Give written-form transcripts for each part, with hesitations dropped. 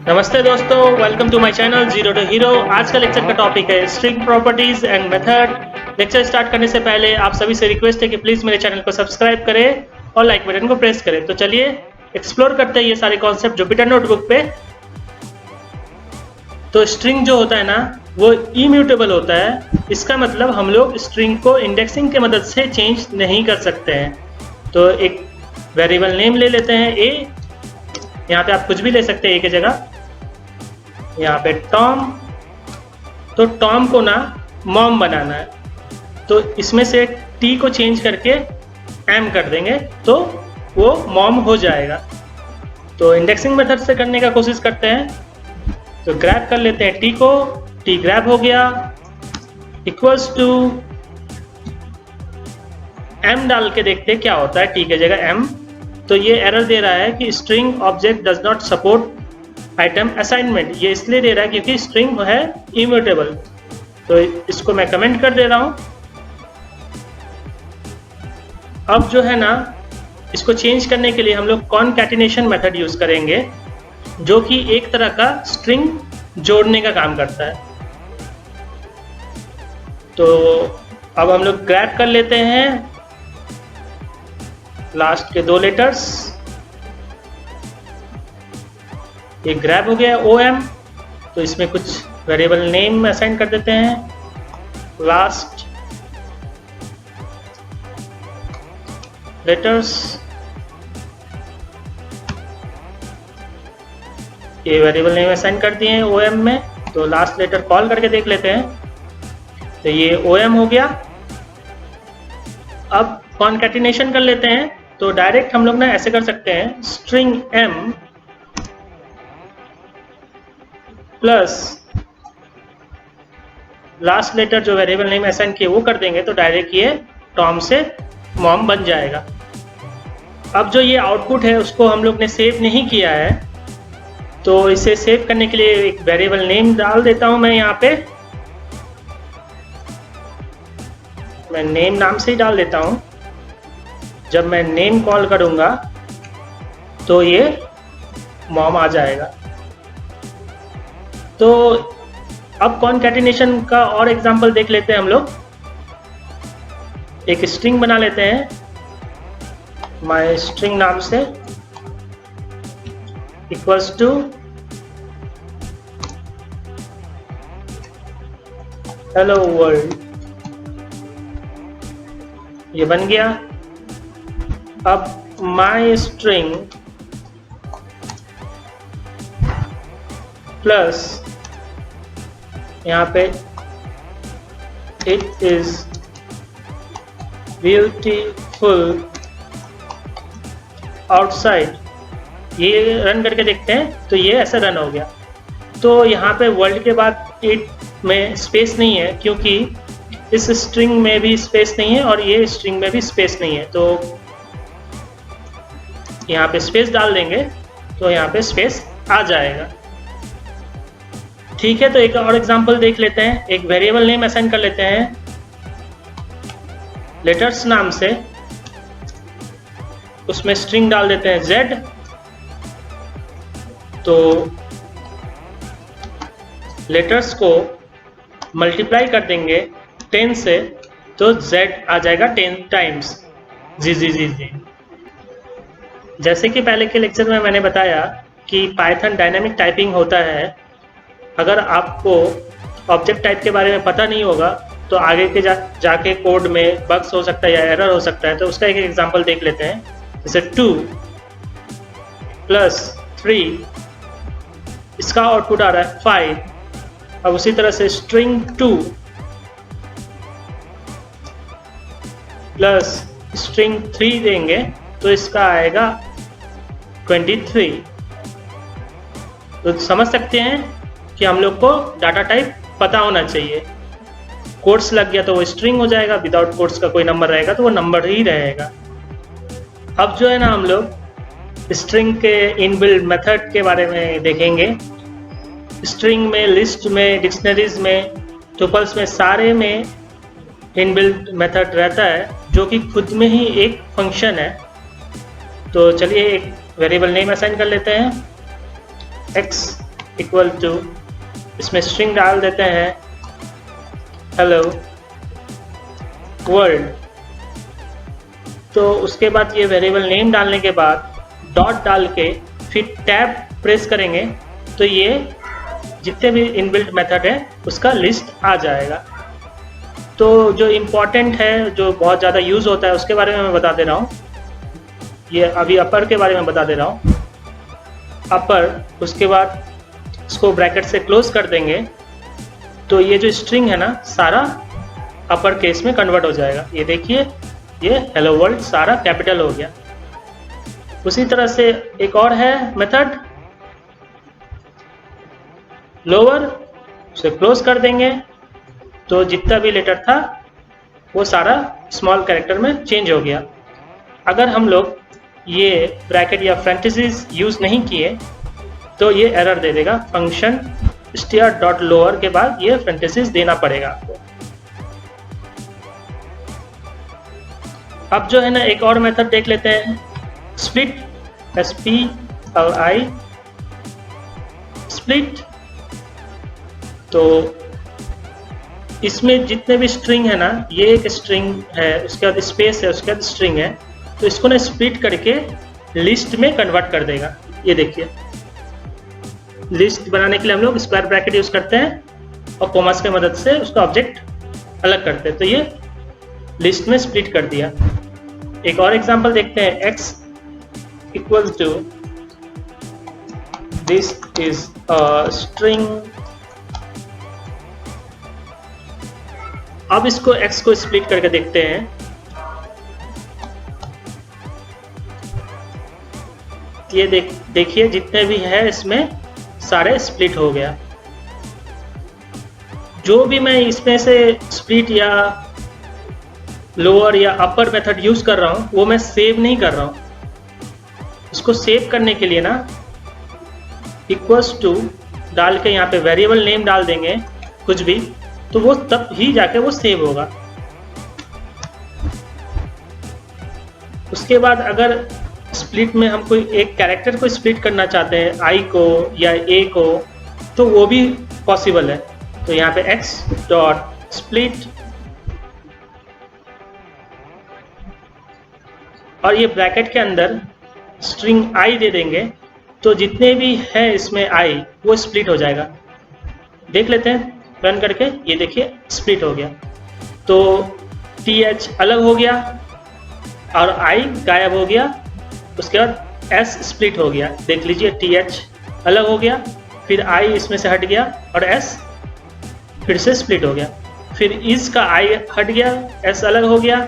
नमस्ते दोस्तों, welcome to my channel zero to hero. आज का लेक्चर का टॉपिक है string properties and method. Lecture start करने से पहले आप सभी से रिक्वेस्ट है कि प्लीज मेरे चैनल को सब्सक्राइब करें और लाइक बटन को प्रेस करें। तो चलिए एक्सप्लोर करते हैं ये सारे कॉन्सेप्ट जुपिटर नोटबुक पे। तो स्ट्रिंग जो होता है ना, वो इम्यूटेबल होता है। इसका मतलब हम लोग स्ट्रिंग को इंडेक्सिंग के मदद से चेंज नहीं कर सकते हैं। तो एक वेरिएबल नेम ले लेते हैं ए। यहाँ पे आप कुछ भी ले सकते हैं ए की जगह। यहाँ पे टॉम, तो टॉम को ना मॉम बनाना है, तो इसमें से टी को चेंज करके एम कर देंगे तो वो मॉम हो जाएगा। तो इंडेक्सिंग मेथड से करने का कोशिश करते हैं। तो ग्रैब कर लेते हैं टी को, टी ग्रैब हो गया, इक्वल्स टू एम डाल के देखते हैं क्या होता है टी की जगह एम। तो ये एरर दे रहा है कि string object does not support item assignment. ये इसलिए दे रहा है क्योंकि स्ट्रिंग है इम्यूटेबल। तो इसको मैं कमेंट कर दे रहा हूं। अब जो है ना, इसको चेंज करने के लिए हम लोग कॉनकैटिनेशन मेथड यूज करेंगे, जो कि एक तरह का स्ट्रिंग जोड़ने का काम करता है। तो अब हम लोग ग्रैब कर लेते हैं लास्ट के दो लेटर्स। ये ग्रैब हो गया ओ एम, तो इसमें कुछ वेरिएबल नेम असाइन कर देते हैं। लास्ट लेटर्स, ये वेरिएबल नेम असाइन कर दिए हैं ओ एम में। तो लास्ट लेटर कॉल करके देख लेते हैं। तो ये ओ एम हो गया। अब कॉनकैटिनेशन कर लेते हैं। तो डायरेक्ट हम लोग ना ऐसे कर सकते हैं, string m plus last letter जो वेरिएबल नेम असाइन किए वो कर देंगे, तो डायरेक्ट ये टॉम से मॉम बन जाएगा। अब जो ये आउटपुट है उसको हम लोग ने सेव नहीं किया है, तो इसे सेव करने के लिए एक वेरिएबल नेम डाल देता हूं मैं यहाँ पे। मैं नेम नाम से ही डाल देता हूं। जब मैं नेम कॉल करूंगा तो ये मॉम आ जाएगा। तो अब कॉनकैटिनेशन का और एग्जांपल देख लेते हैं हम लोग। एक स्ट्रिंग बना लेते हैं माय स्ट्रिंग नाम से, इक्वल्स टू हेलो वर्ल्ड। ये बन गया। अब माय स्ट्रिंग प्लस यहाँ पे इट इज ब्यूटीफुल आउटसाइड। ये रन करके देखते हैं, तो ये ऐसा रन हो गया। तो यहाँ पे वर्ल्ड के बाद इट में स्पेस नहीं है, क्योंकि इस स्ट्रिंग में भी स्पेस नहीं है और ये स्ट्रिंग में भी स्पेस नहीं है। तो यहाँ पे स्पेस डाल देंगे तो यहाँ पे स्पेस आ जाएगा। ठीक है, तो एक और एग्जांपल देख लेते हैं। एक वेरिएबल नेम असाइन कर लेते हैं लेटर्स नाम से, उसमें स्ट्रिंग डाल देते हैं z। तो लेटर्स को मल्टीप्लाई कर देंगे 10 से, तो z आ जाएगा 10 टाइम्स जी। जैसे कि पहले के लेक्चर में मैंने बताया कि पाइथन डायनामिक टाइपिंग होता है। अगर आपको ऑब्जेक्ट टाइप के बारे में पता नहीं होगा तो आगे के जाके कोड में बग्स हो सकता है या एरर हो सकता है। तो उसका एक एग्जांपल देख लेते हैं। जैसे 2 प्लस 3, इसका आउटपुट आ रहा है 5। अब उसी तरह से स्ट्रिंग 2 प्लस स्ट्रिंग 3 देंगे तो इसका आएगा 23। तो समझ सकते हैं कि हम लोग को डाटा टाइप पता होना चाहिए। कोट्स लग गया तो वो स्ट्रिंग हो जाएगा, विदाउट कोट्स का कोई नंबर रहेगा तो वो नंबर ही रहेगा। अब जो है ना, हम लोग स्ट्रिंग के इनबिल्ट मेथड के बारे में देखेंगे। स्ट्रिंग में, लिस्ट में, डिक्शनरीज में, टुपल्स में, सारे में इनबिल्ट मेथड रहता है, जो कि खुद में ही एक फंक्शन है। तो चलिए एक वेरिएबल नेम असाइन कर लेते हैं x इक्वल टू, इसमें स्ट्रिंग डाल देते हैं हेलो वर्ल्ड। तो उसके बाद ये वेरिएबल नेम डालने के बाद डॉट डाल के फिर टैब प्रेस करेंगे तो ये जितने भी इनबिल्ट मेथड है उसका लिस्ट आ जाएगा। तो जो इम्पोर्टेंट है, जो बहुत ज़्यादा यूज़ होता है, उसके बारे में मैं बता दे रहा हूँ। ये अभी अपर के बारे में बता दे रहा हूँ। अपर, उसके बाद इसको ब्रैकेट से क्लोज कर देंगे तो ये जो स्ट्रिंग है ना सारा अपर केस में कन्वर्ट हो जाएगा। ये देखिए, ये हेलो वर्ल्ड सारा कैपिटल हो गया। उसी तरह से एक और है मेथड लोअर, उसे क्लोज कर देंगे तो जितना भी लेटर था वो सारा स्मॉल कैरेक्टर में चेंज हो गया। अगर हम लोग ये ब्रैकेट या फ्रेंटिसीज यूज नहीं किए तो ये एरर दे देगा। फंक्शन str.lower के बाद ये फ्रेंटिसीज देना पड़ेगा आपको। अब जो है ना एक और मेथड देख लेते हैं, स्प्लिट, SPLI स्प्लिट। तो इसमें जितने भी स्ट्रिंग है ना, ये एक स्ट्रिंग है, उसके बाद स्पेस है, उसके बाद स्ट्रिंग है, तो इसको ना स्प्लिट करके लिस्ट में कन्वर्ट कर देगा। ये देखिए, लिस्ट बनाने के लिए हम लोग स्क्वायर ब्रैकेट यूज करते हैं और कॉमास की मदद से उसका ऑब्जेक्ट अलग करते हैं। तो ये लिस्ट में स्प्लिट कर दिया। एक और एग्जांपल देखते हैं, x equal to this is a string. अब इसको x को स्प्लिट करके देखते हैं। ये देखिए जितने भी है इसमें सारे स्प्लिट हो गया। जो भी मैं इसमें से स्प्लिट या लोअर या अपर मेथड यूज कर रहा हूं वो मैं सेव नहीं कर रहा हूं। इसको सेव करने के लिए ना इक्वल्स टू डाल के यहाँ पे वेरिएबल नेम डाल देंगे कुछ भी, तो वो तब ही जाके वो सेव होगा। उसके बाद अगर स्प्लिट में हम कोई एक कैरेक्टर को स्प्लिट करना चाहते हैं, आई को या ए को, तो वो भी पॉसिबल है। तो यहाँ पे x डॉट स्प्लिट और ये ब्रैकेट के अंदर स्ट्रिंग आई दे देंगे तो जितने भी है इसमें आई वो स्प्लिट हो जाएगा। देख लेते हैं रन करके, ये देखिए स्प्लिट हो गया। तो th अलग हो गया और आई गायब हो गया। उसके बाद s स्प्लिट हो गया, देख लीजिए th अलग हो गया, फिर i इसमें से हट गया और s फिर से स्प्लिट हो गया। फिर is का i हट गया, s अलग हो गया,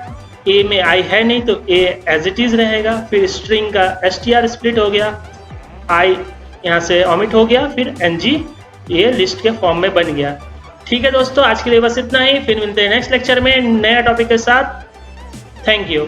a में i है नहीं तो a एज इट इज रहेगा। फिर स्ट्रिंग का str स्प्लिट हो गया, i यहाँ से ओमिट हो गया, फिर ng ये लिस्ट के फॉर्म में बन गया। ठीक है दोस्तों, आज के लिए बस इतना ही। फिर मिलते हैं नेक्स्ट लेक्चर में नया टॉपिक के साथ। Thank you.